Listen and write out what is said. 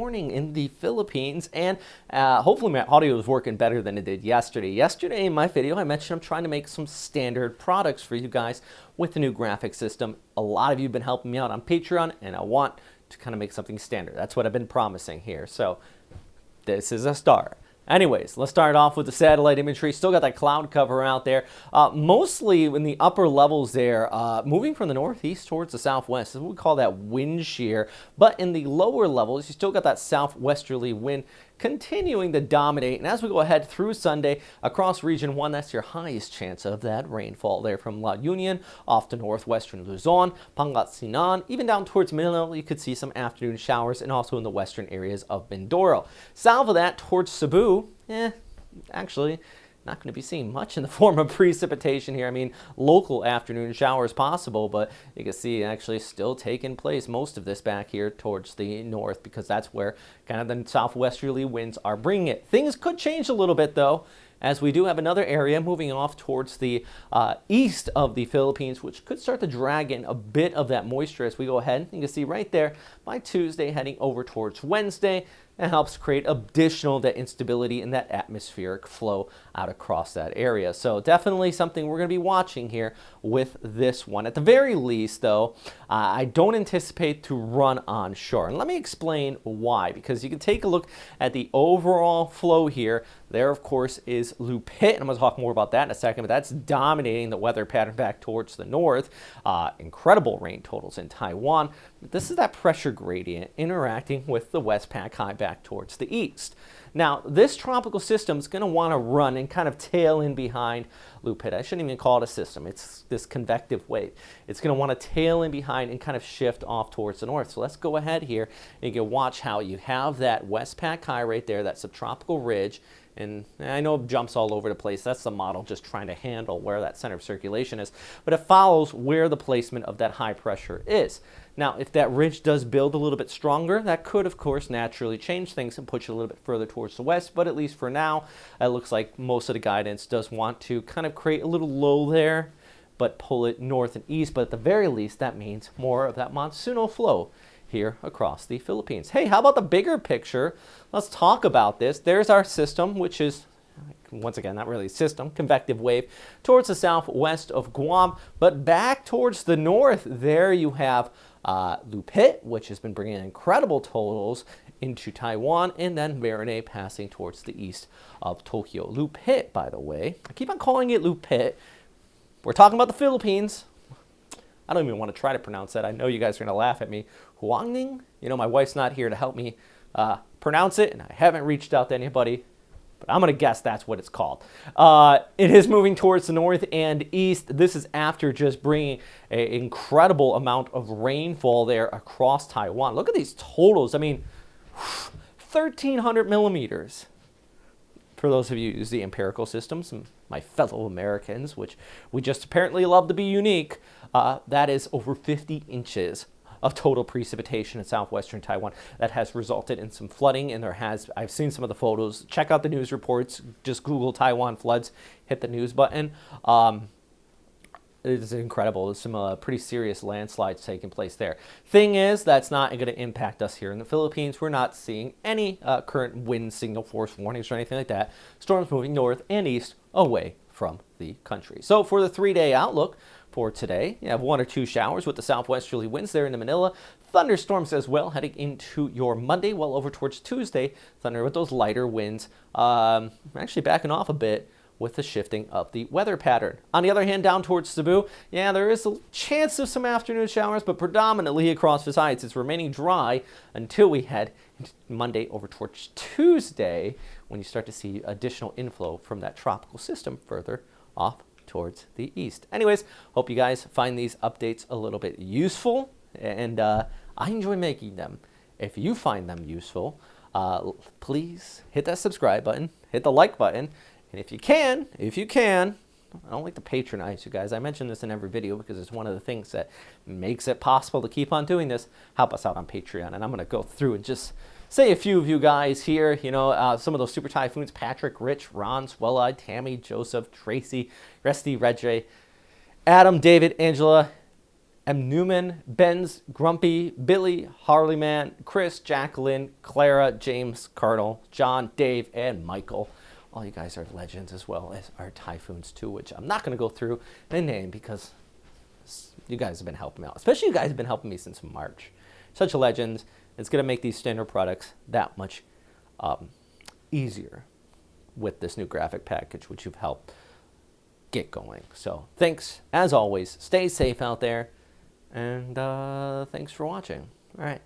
Morning in the Philippines, and hopefully my audio is working better than it did yesterday. Yesterday in my video, I mentioned I'm trying to make some standard products for you guys with the new graphic system. A lot of you have been helping me out on Patreon, and I want to kind of make something standard. That's what I've been promising here. So this is a start. Anyways, let's start off with the satellite imagery. Still got that cloud cover out there. Mostly in the upper levels there, moving from the northeast towards the southwest. We call that wind shear. But in the lower levels, you still got that southwesterly wind continuing to dominate. And as we go ahead through Sunday, across Region 1, that's your highest chance of that rainfall there from La Union, off to northwestern Luzon, Pangasinan, even down towards Manila, you could see some afternoon showers, and also in the western areas of Mindoro. South of that, towards Cebu, actually, not going to be seeing much in the form of precipitation here. I mean, local afternoon showers possible, but you can see actually still taking place, most of this back here towards the north, because that's where kind of the southwesterly winds are bringing it. Things could change a little bit, though, as we do have another area moving off towards the east of the Philippines, which could start to drag in a bit of that moisture as we go ahead. You can see right there by Tuesday heading over towards Wednesday. It helps create additional that instability in that atmospheric flow out across that area. So definitely something we're going to be watching here with this one. At the very least, though, I don't anticipate to run onshore. And let me explain why. Because you can take a look at the overall flow here. There, of course, is Lupit. And I'm going to talk more about that in a second. But that's dominating the weather pattern back towards the north. Incredible rain totals in Taiwan. But this is that pressure gradient interacting with the Westpac high back towards the east. Now, this tropical system is going to want to run and kind of tail in behind Lupit. I shouldn't even call it a system. It's this convective wave. It's going to want to tail in behind and kind of shift off towards the north. So let's go ahead here and you can watch how you have that Westpac high right there, that subtropical ridge. And I know it jumps all over the place. That's the model just trying to handle where that center of circulation is. But it follows where the placement of that high pressure is. Now, if that ridge does build a little bit stronger, that could, of course, naturally change things and push you a little bit further towards the west. But at least for now, it looks like most of the guidance does want to kind of create a little low there, but pull it north and east. But at the very least, that means more of that monsoonal flow here across the Philippines. Hey, how about the bigger picture? Let's talk about this. There's our system, which is, once again, not really a system, convective wave towards the southwest of Guam. But back towards the north, there you have Lupit, which has been bringing incredible totals into Taiwan, and then Marinay passing towards the east of Tokyo. Lupit, by the way, I keep on calling it Lupit. We're talking about the Philippines. I don't even want to try to pronounce that. I know you guys are going to laugh at me. Huaning? You know, my wife's not here to help me pronounce it, and I haven't reached out to anybody, but I'm going to guess that's what it's called. It is moving towards the north and east. This is after just bringing an incredible amount of rainfall there across Taiwan. Look at these totals. I mean, 1,300 millimeters. For those of you who use the empirical systems, my fellow Americans, which we just apparently love to be unique, that is over 50 inches of total precipitation in southwestern Taiwan. That has resulted in some flooding, and I've seen some of the photos. Check out the news reports. Just Google Taiwan floods, hit the news button. It's incredible. There's some pretty serious landslides taking place there. Thing is, that's not going to impact us here in the Philippines. We're not seeing any current wind signal force warnings or anything like that. Storms moving north and east away from the country. So for the 3-day outlook for today, you have 1 or 2 showers with the southwesterly winds there in Manila. Thunderstorms as well heading into your Monday, well over towards Tuesday. Thunder with those lighter winds. Actually backing off a bit with the shifting of the weather pattern. On the other hand, down towards Cebu, yeah, there is a chance of some afternoon showers, but predominantly across Visayas, it's remaining dry until we head into Monday over towards Tuesday, when you start to see additional inflow from that tropical system further off towards the east. Anyways, hope you guys find these updates a little bit useful, and I enjoy making them. If you find them useful, please hit that subscribe button, hit the like button, and if you can, I don't like to patronize you guys. I mention this in every video because it's one of the things that makes it possible to keep on doing this. Help us out on Patreon. And I'm going to go through and just say a few of you guys here. You know, some of those super typhoons: Patrick, Rich, Ron, Swell-Eyed, Tammy, Joseph, Tracy, Resty, Redjay, Adam, David, Angela, M. Newman, Ben's, Grumpy, Billy, Harleyman, Chris, Jacqueline, Clara, James, Cardinal, John, Dave, and Michael. All you guys are legends, as well as our Typhoons too, which I'm not going to go through and name because you guys have been helping me out. Especially you guys have been helping me since March. Such a legend. It's going to make these standard products that much easier with this new graphic package, which you've helped get going. So thanks, as always. Stay safe out there, and thanks for watching. All right.